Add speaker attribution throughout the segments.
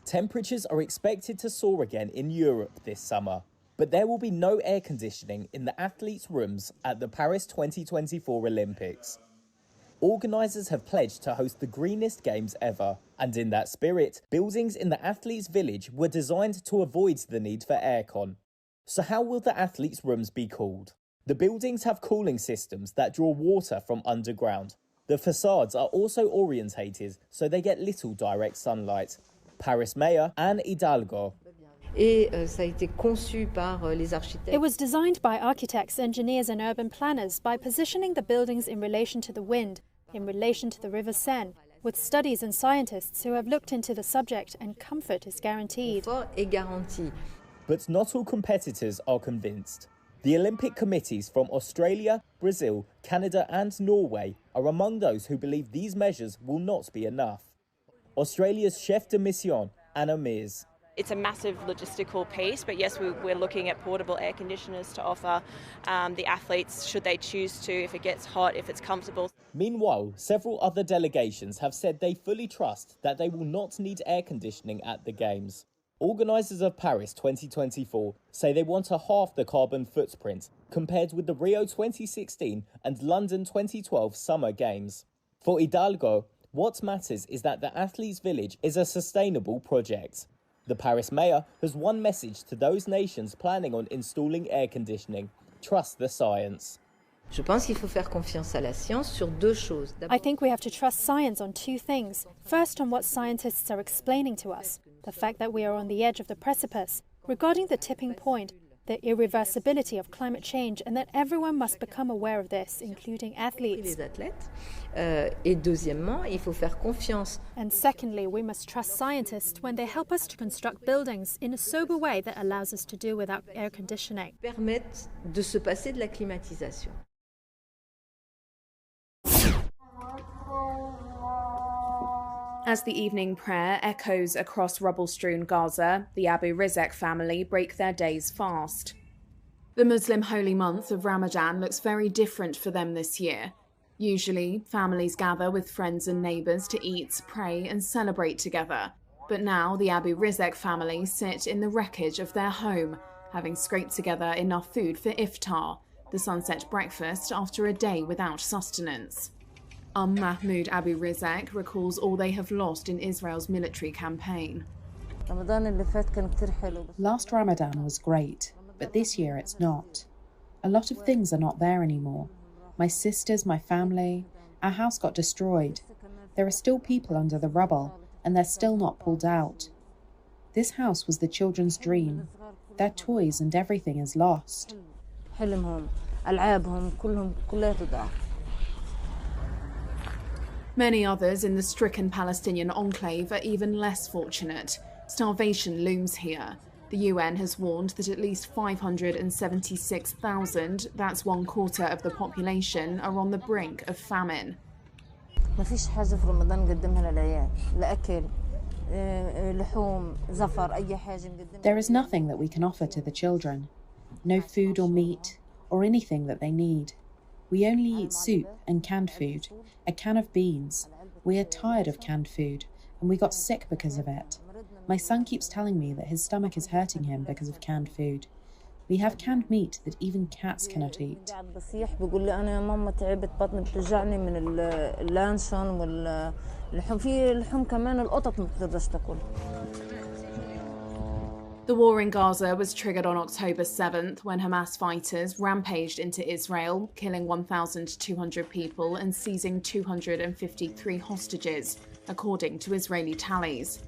Speaker 1: Temperatures are expected to soar again in Europe this summer, but there will be no air conditioning in the athletes' rooms at the Paris 2024 Olympics. Organisers have pledged to host the greenest games ever, and in that spirit, buildings in the athletes' village were designed to avoid the need for aircon. So how will the athletes' rooms be cooled? The buildings have cooling systems that draw water from underground. The facades are also orientated so they get little direct sunlight. Paris Mayor Anne Hidalgo.
Speaker 2: It
Speaker 3: was designed by architects, engineers and urban planners by positioning the buildings in relation to the wind, in relation to the River Seine, with studies and scientists who have looked into the subject, and comfort is guaranteed.
Speaker 1: But not all competitors are convinced. The Olympic committees from Australia, Brazil, Canada and Norway are among those who believe these measures will not be enough. Australia's chef de mission, Anna Mears.
Speaker 4: It's a massive logistical piece, but yes, we're looking at portable air conditioners to offer the athletes, should they choose to, if it gets hot, if it's comfortable.
Speaker 1: Meanwhile, several other delegations have said they fully trust that they will not need air conditioning at the Games. Organisers of Paris 2024 say they want to halve the carbon footprint compared with the Rio 2016 and London 2012 Summer Games. For Hidalgo, what matters is that the athletes' village is a sustainable project. The Paris mayor has one message to those nations planning on installing air conditioning: trust the science.
Speaker 3: I think we have to trust science on two things. First, on what scientists are explaining to us, the fact that we are on the edge of the precipice, regarding the tipping point, the irreversibility of climate change, and that everyone must become aware of this, including athletes. And secondly, we must trust scientists when they help us to construct buildings in a sober way that allows us to do without air conditioning.
Speaker 5: As the evening prayer echoes across rubble-strewn Gaza, the Abu Rizek family break their day's fast. The Muslim holy month of Ramadan looks very different for them this year. Usually, families gather with friends and neighbours to eat, pray and celebrate together. But now the Abu Rizek family sit in the wreckage of their home, having scraped together enough food for iftar, the sunset breakfast after a day without sustenance. Mahmoud Abu Rizek recalls all they have lost in Israel's military campaign.
Speaker 6: Last Ramadan was great, but this year it's not. A lot of things are not there anymore. My sisters, my family, our house got destroyed. There are still people under the rubble, and they're still not pulled out. This house was the children's dream. Their toys and everything is lost.
Speaker 5: Many others in the stricken Palestinian enclave are even less fortunate. Starvation looms here. The UN has warned that at least 576,000, that's 1/4 of the population, are on the brink of famine.
Speaker 6: There is nothing that we can offer to the children. No food or meat, or anything that they need. We only eat soup and canned food, a can of beans. We are tired of canned food, and we got sick because of it. My son keeps telling me that his stomach is hurting him because of canned food. We have canned meat that even cats cannot eat.
Speaker 5: The war in Gaza was triggered on October 7th when Hamas fighters rampaged into Israel, killing 1,200 people and seizing 253 hostages, according to Israeli tallies.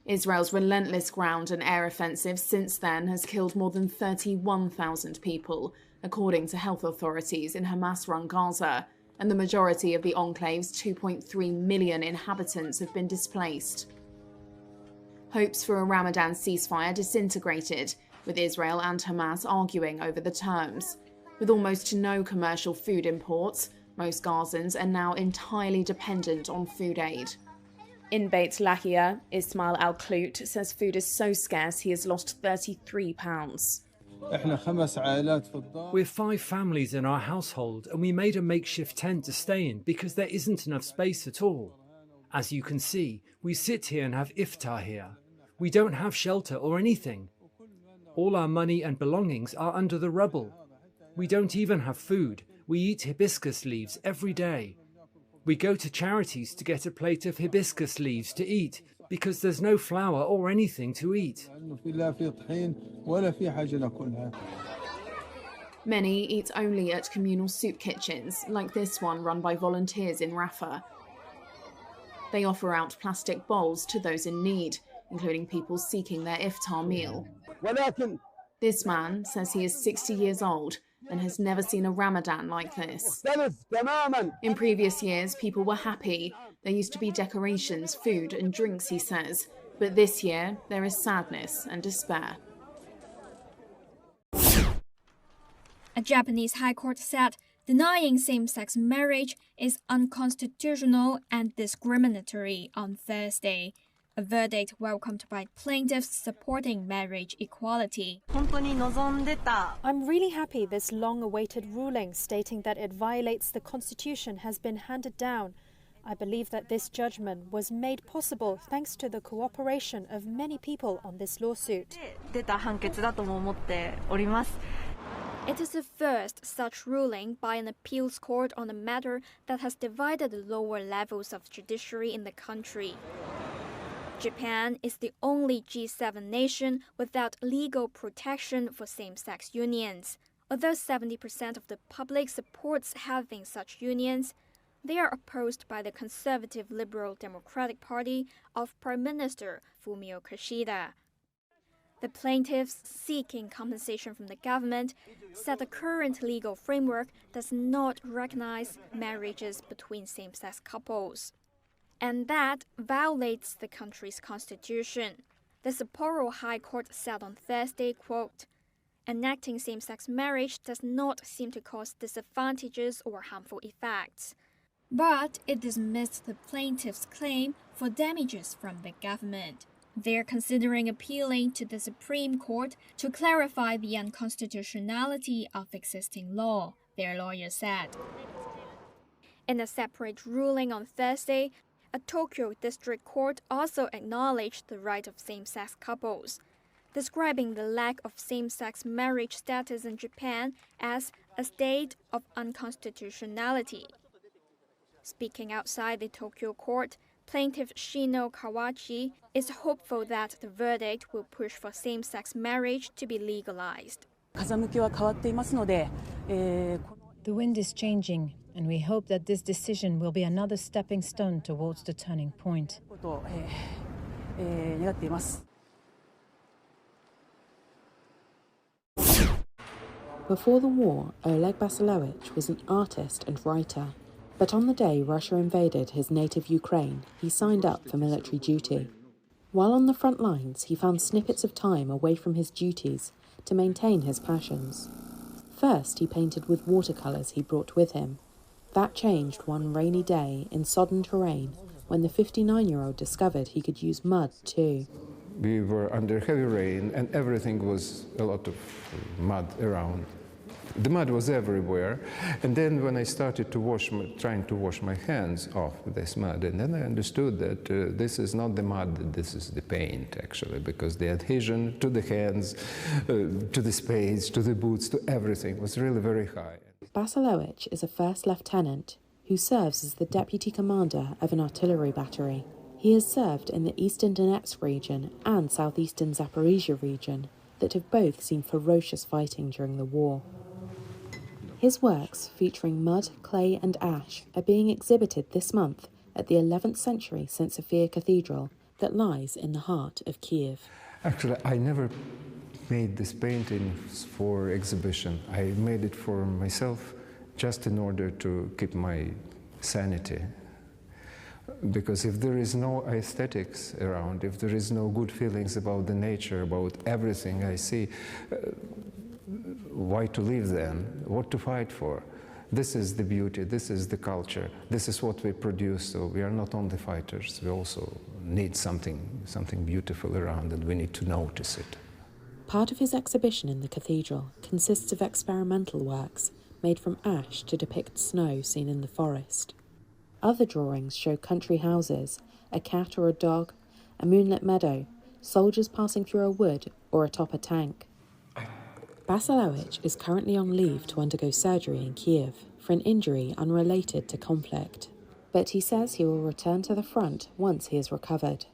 Speaker 5: Israel's relentless ground and air offensive since then has killed more than 31,000 people, according to health authorities in Hamas-run Gaza, and the majority of the enclave's 2.3 million inhabitants have been displaced. Hopes for a Ramadan ceasefire disintegrated, with Israel and Hamas arguing over the terms. With almost no commercial food imports, most Gazans are now entirely dependent on food aid. In Beit Lahia, Ismail Al-Klout says food is so scarce he has lost £33.
Speaker 2: We're 5 families in our household and we made a makeshift tent to stay in because there isn't enough space at all. As you can see, we sit here and have iftar here. We don't have shelter or anything. All our money and belongings are under the rubble. We don't even have food. We eat hibiscus leaves every day. We go to charities to get a plate of hibiscus leaves to eat because there's no flour or anything to eat.
Speaker 5: Many eat only at communal soup kitchens, like this one run by volunteers in Rafah. They offer out plastic bowls to those in need, including people seeking their iftar meal. This man says he is 60 years old and has never seen a Ramadan like this. In previous years, people were happy. There used to be decorations, food and drinks, he says. But this year, there is sadness and despair.
Speaker 7: A Japanese high court said denying same-sex marriage is unconstitutional and discriminatory on Thursday, a verdict welcomed by plaintiffs supporting marriage equality.
Speaker 3: I'm really happy this long-awaited ruling stating that it violates the Constitution has been handed down. I believe that this judgment was made possible thanks to the cooperation of many people on this lawsuit.
Speaker 7: It is the first such ruling by an appeals court on a matter that has divided the lower levels of judiciary in the country. Japan is the only G7 nation without legal protection for same-sex unions. Although 70% of the public supports having such unions, they are opposed by the conservative Liberal Democratic Party of Prime Minister Fumio Kishida. The plaintiffs, seeking compensation from the government, said the current legal framework does not recognize marriages between same-sex couples, and that violates the country's constitution. The Sapporo High Court said on Thursday, quote, "Enacting same-sex marriage does not seem to cause disadvantages or harmful effects." But it dismissed the plaintiff's claim for damages from the government. They're considering appealing to the Supreme Court to clarify the unconstitutionality of existing law, their lawyer said. In a separate ruling on Thursday, a Tokyo district court also acknowledged the right of same-sex couples, describing the lack of same-sex marriage status in Japan as a state of unconstitutionality. Speaking outside the Tokyo court, plaintiff Shino Kawachi is hopeful that the verdict will push for same-sex marriage to be legalized.
Speaker 8: The wind is changing, and we hope that this decision will be another stepping stone towards the turning point.
Speaker 6: Before the war, Oleg Basilewicz was an artist and writer. But on the day Russia invaded his native Ukraine, he signed up for military duty. While on the front lines, he found snippets of time away from his duties to maintain his passions. First, he painted with watercolours he brought with him. That changed one rainy day in sodden terrain when the 59-year-old discovered he could use mud too.
Speaker 9: We were under heavy rain and everything was a lot of mud around. The mud was everywhere, and then when I started to trying to wash my hands off this mud, and then I understood that this is not the mud, this is the paint actually, because the adhesion to the hands, to the spades, to the boots, to everything was really very high.
Speaker 6: Basilewicz is a first lieutenant who serves as the deputy commander of an artillery battery. He has served in the eastern Donetsk region and southeastern Zaporizhia region that have both seen ferocious fighting during the war. His works, featuring mud, clay and ash, are being exhibited this month at the 11th century St. Sophia Cathedral that lies in the heart of Kiev.
Speaker 9: Actually, I never made this painting for exhibition. I made it for myself just in order to keep my sanity. Because if there is no aesthetics around, if there is no good feelings about the nature, about everything I see, why to live then? What to fight for? This is the beauty, this is the culture, this is what we produce, so we are not only fighters, we also need something beautiful around and we need to notice it.
Speaker 6: Part of his exhibition in the cathedral consists of experimental works made from ash to depict snow seen in the forest. Other drawings show country houses, a cat or a dog, a moonlit meadow, soldiers passing through a wood or atop a tank. Basilewicz is currently on leave to undergo surgery in Kiev for an injury unrelated to conflict, but he says he will return to the front once he is recovered.